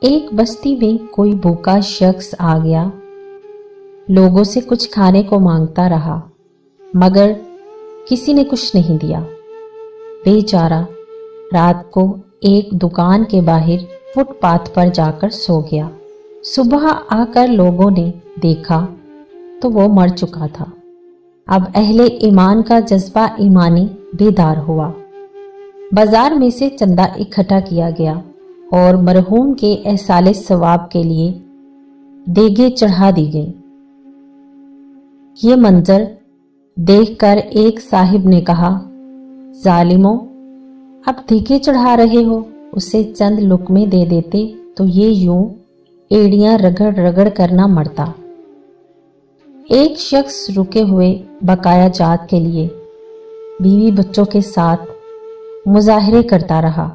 ایک بستی میں کوئی بھوکا شخص آ گیا، لوگوں سے کچھ کھانے کو مانگتا رہا مگر کسی نے کچھ نہیں دیا۔ بیچارہ رات کو ایک دکان کے باہر فٹ پاتھ پر جا کر سو گیا۔ صبح آ کر لوگوں نے دیکھا تو وہ مر چکا تھا۔ اب اہل ایمان کا جذبہ ایمانی بیدار ہوا۔ بازار میں سے چندہ اکٹھا کیا گیا اور مرحوم کے ایصال ثواب کے لیے دیگیں چڑھا دی گئیں۔ یہ منظر دیکھ کر ایک صاحب نے کہا، ظالموں، اب دیگیں چڑھا رہے ہو، اسے چند لقمے دے دیتے تو یہ یوں ایڑیاں رگڑ رگڑ کرنا مرتا۔ ایک شخص رکے ہوئے بقایا جات کے لیے بیوی بچوں کے ساتھ مظاہرے کرتا رہا۔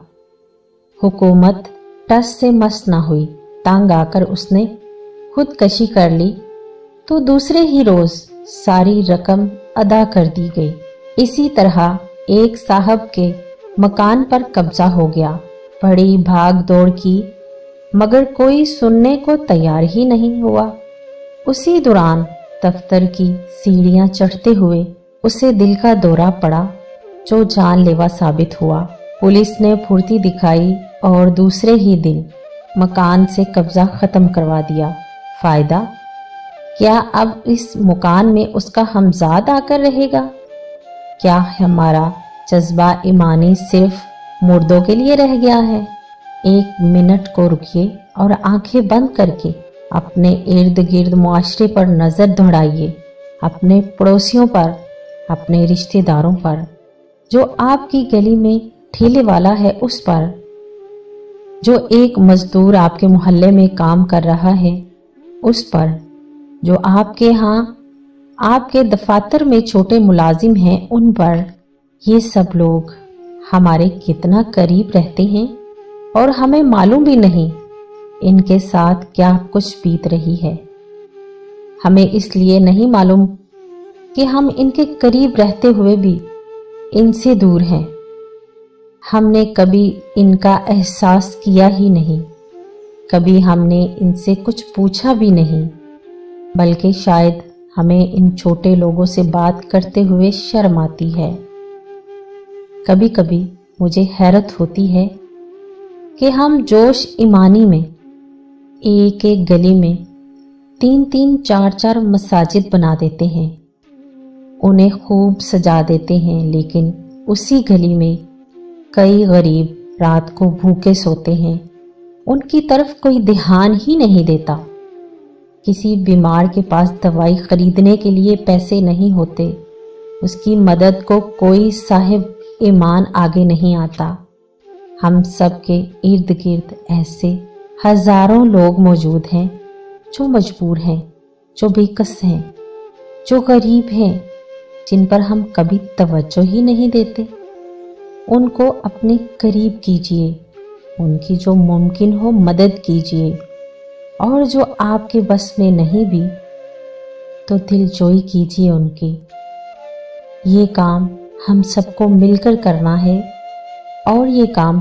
حکومت ٹس سے مس نہ ہوئی، تنگ آ کر اس نے خودکشی کر لی تو دوسرے ہی روز ساری رقم ادا کر دی گئی۔ اسی طرح ایک صاحب کے مکان پر قبضہ ہو گیا، بڑی بھاگ دوڑ کی مگر کوئی سننے کو تیار ہی نہیں ہوا۔ اسی دوران دفتر کی سیڑھیاں چڑھتے ہوئے اسے دل کا دورہ پڑا جو جان لیوا ثابت ہوا۔ پولیس نے پھرتی دکھائی اور دوسرے ہی دن مکان سے قبضہ ختم کروا دیا۔ فائدہ کیا اب اس مکان میں اس کا ہمزاد آ کر رہے گا؟ کیا ہمارا جذبہ ایمانی صرف مردوں کے لیے رہ گیا ہے؟ ایک منٹ کو رکیے اور آنکھیں بند کر کے اپنے ارد گرد معاشرے پر نظر دوڑائیے، اپنے پڑوسیوں پر، اپنے رشتہ داروں پر، جو آپ کی گلی میں ٹھیلے والا ہے اس پر، جو ایک مزدور آپ کے محلے میں کام کر رہا ہے اس پر، جو آپ کے ہاں آپ کے دفاتر میں چھوٹے ملازم ہیں ان پر۔ یہ سب لوگ ہمارے کتنا قریب رہتے ہیں اور ہمیں معلوم بھی نہیں ان کے ساتھ کیا کچھ بیت رہی ہے۔ ہمیں اس لیے نہیں معلوم کہ ہم ان کے قریب رہتے ہوئے بھی ان سے دور ہیں۔ ہم نے کبھی ان کا احساس کیا ہی نہیں، کبھی ہم نے ان سے کچھ پوچھا بھی نہیں، بلکہ شاید ہمیں ان چھوٹے لوگوں سے بات کرتے ہوئے شرم آتی ہے۔ کبھی کبھی مجھے حیرت ہوتی ہے کہ ہم جوش ایمانی میں ایک ایک گلی میں 3 4 مساجد بنا دیتے ہیں، انہیں خوب سجا دیتے ہیں، لیکن اسی گلی میں کئی غریب رات کو بھوکے سوتے ہیں، ان کی طرف کوئی دھیان ہی نہیں دیتا۔ کسی بیمار کے پاس دوائی خریدنے کے لیے پیسے نہیں ہوتے، اس کی مدد کو کوئی صاحب ایمان آگے نہیں آتا۔ ہم سب کے ارد گرد ایسے ہزاروں لوگ موجود ہیں جو مجبور ہیں، جو بے کس ہیں، جو غریب ہیں، جن پر ہم کبھی توجہ ہی نہیں دیتے۔ ان کو اپنے قریب کیجیے، ان کی جو ممکن ہو مدد کیجیے، اور جو آپ کے بس میں نہیں بھی تو دل جوئی کیجیے ان کی۔ یہ کام ہم سب کو مل کر کرنا ہے، اور یہ کام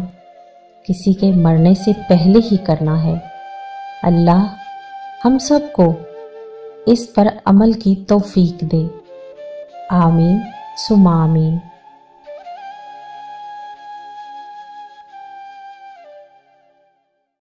کسی کے مرنے سے پہلے ہی کرنا ہے۔ اللہ ہم سب کو اس پر عمل کی توفیق دے۔ آمین ثم آمین۔